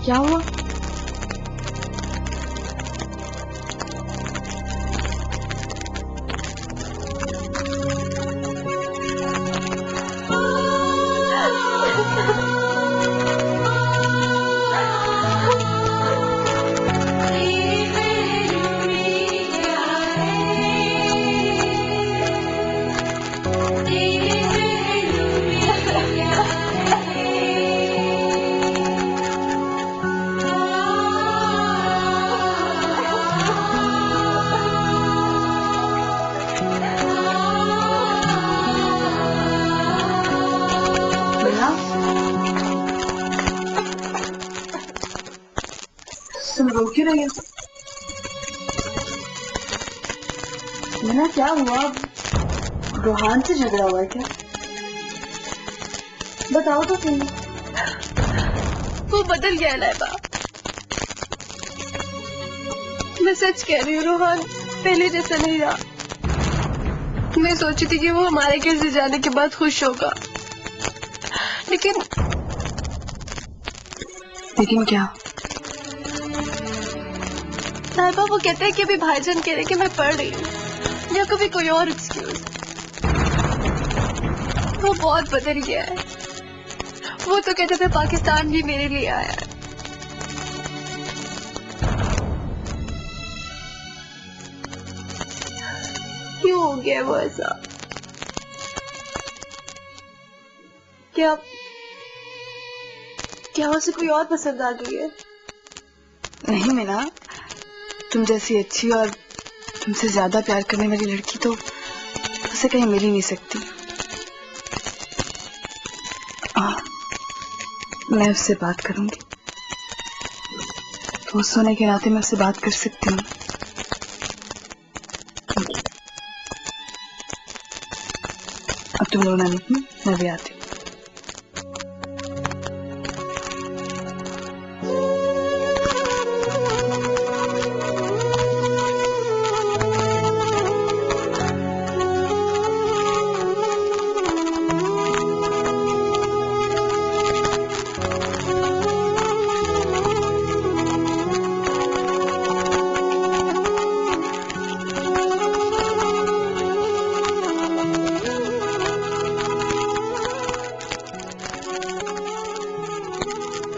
क्या हुआ? तुम रो क्यों रही हो? मीना क्या हुआ? रोहान से झगड़ा हुआ है क्या? बताओ तो सही। वो बदल गया लाइबा। मैं सच कह रही हूँ, रोहान पहले जैसा नहीं रहा। मैं सोची थी कि वो हमारे घर से जाने के बाद खुश होगा, लेकिन क्या? लाइबा वो कहते हैं कि अभी भाईजान कह रहे कि मैं पढ़ रही हूँ या कभी कोई और एक्सक्यूज। वो बहुत बदल गया है। वो तो कहते थे पाकिस्तान भी मेरे लिए आया है। क्यों हो गया वो ऐसा? क्या उसे कोई और पसंद आ गई है? नहीं मीना, तुम जैसी अच्छी और तुमसे ज्यादा प्यार करने वाली लड़की तो उसे कहीं मिल ही नहीं सकती। मैं उससे बात करूंगी। दोस्त होने के नाते मैं उससे बात कर सकती हूँ। अब तुम रोना नहीं, मैं भी आती हूँ।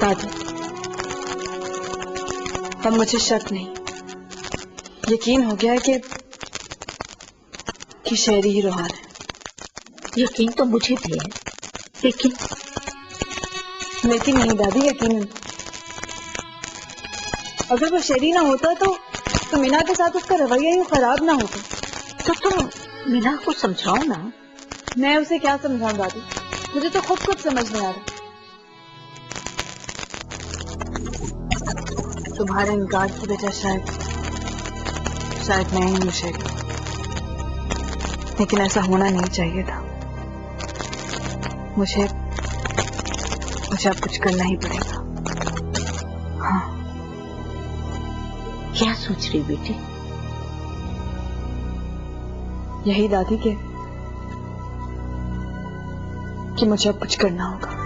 दादी, अब मुझे शक नहीं, यकीन हो गया है कि शहरी ही रोहान है। यकीन तो मुझे भी है, लेकिन नहीं दादी, यकीन अगर वो शहरी ना होता तो मीना के साथ उसका रवैया यूं खराब ना होता। तो तुम मीना को समझाओ ना। मैं उसे क्या समझाऊं दादी, मुझे तो खुद कुछ समझ नहीं आ रहा। तुम्हारे इनकार की वजह शायद मैं ही हूँ शहरी, लेकिन ऐसा होना नहीं चाहिए था। मुझे अब कुछ करना ही पड़ेगा। हाँ। क्या सोच रही बेटी? यही दादी कि मुझे अब कुछ करना होगा।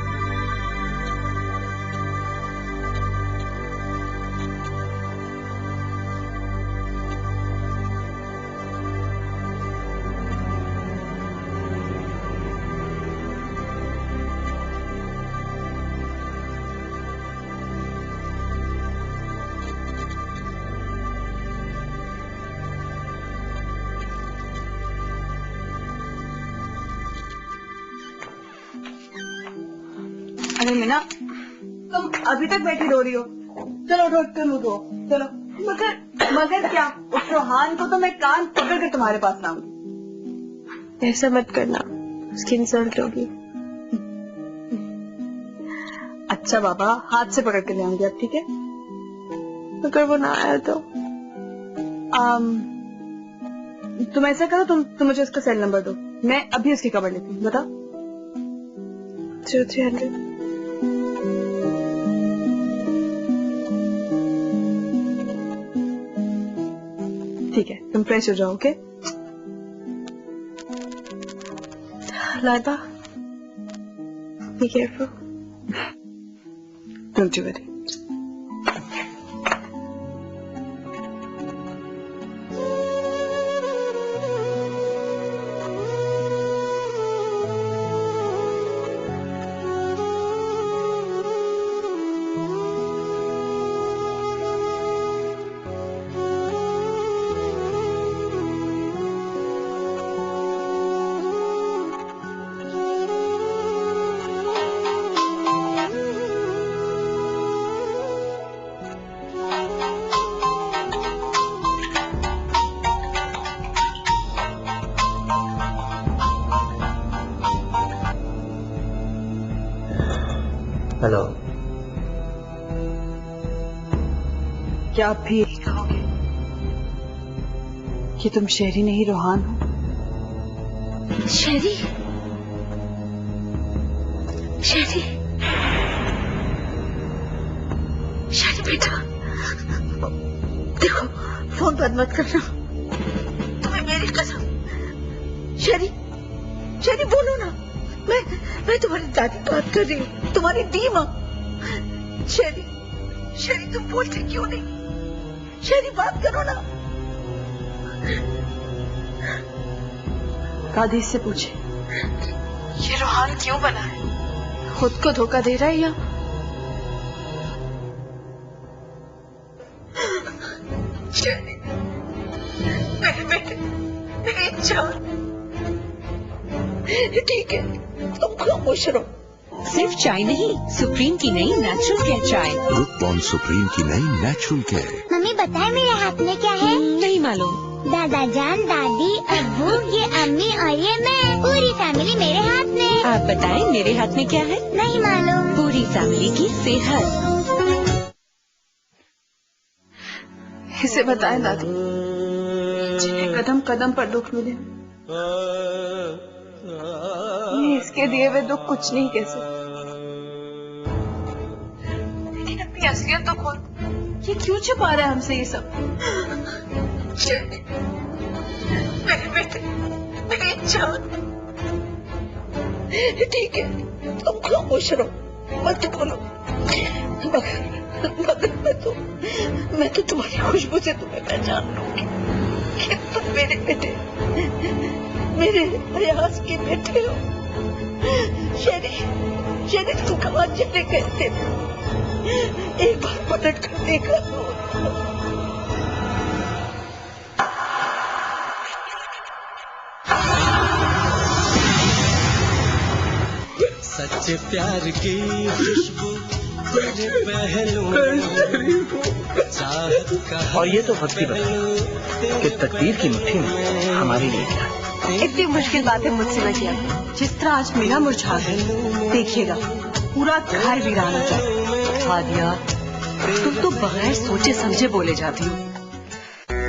अरे मीना, तुम अभी तक बैठी रो रही हो। चलो उठो, तुम उठो, चलो। मगर क्या? उस रोहान को तो मैं कान पकड़ कर तुम्हारे पास लाऊंगी। ऐसा मत करना, उसकी इंसल्ट होगी। अच्छा बाबा, हाथ से पकड़ के ले आऊंगी अब, ठीक है? अगर वो ना आया तो? तुम ऐसा करो, तुम मुझे उसका सेल नंबर दो, मैं अभी उसकी खबर लेती हूँ। बताओ। 0300। ठीक है, तुम फ्रेश हो जाओ। Okay Laiba, be careful. Don't you worry. क्या आप भी यही कहोगे कि तुम शहरी नहीं रोहान हो? शेरी, शेरी, शेरी बेटा, देखो फोन बंद मत करना, तुम्हें मेरी कसम। शेरी, शेरी बोलो ना, मैं तुम्हारी दादी बात कर रही हूँ, तुम्हारी दी माँ। शेरी, शेरी तुम बोलते क्यों नहीं? शेरी बात करो ना। दादी से पूछे ये रोहान क्यों बना है? खुद को धोखा दे रहा है या मेरे बेटे, मेरी जान। ठीक है, तुम खामोश रहो। सिर्फ चाय नहीं, सुप्रीम की नई नेचुरल केयर चाय। रूट बॉन्ड सुप्रीम की नई नेचुरल केयर। मम्मी बताए मेरे हाथ में क्या है? नहीं मालूम। दादा जान, दादी, अब्बू, ये अम्मी और ये मैं, पूरी फैमिली मेरे हाथ में। आप बताएं मेरे हाथ में क्या है? नहीं मालूम। पूरी फैमिली की सेहत। इसे बताएं दादी, जिन्हें कदम कदम पर दुख मिले, ये इसके दिए हुए दुख कुछ नहीं कह सकते। लेकिन अपनी असलियत तो खोल, ये क्यों छुपा रहा है हमसे ये सब? मेरे बेटे, मेरी जान। ठीक है, तुम खामोश रहो, मत बोलो। मगर मैं तो तुम्हारी खुशबू से तुम्हें पहचान लूंगी कि तुम मेरे बेटे, मेरे प्रयास के बेटे हो। शेरी, शेरी तुम कहाँ चले गए थे? एक बार पलट कर देखा तो। सच्चे प्यार की खुशबू तेरे पहलू, चाहत का। और ये तो वक्त ही बता कि तकदीर की मुट्ठी में हमारे लिए क्या। इतनी मुश्किल बातें मुझसे न किया। जिस तरह आज मीना मुरझा गई, देखिएगा पूरा घर वीरान हो जाए। हादिया, तुम तो बगैर सोचे समझे बोले जाती हो।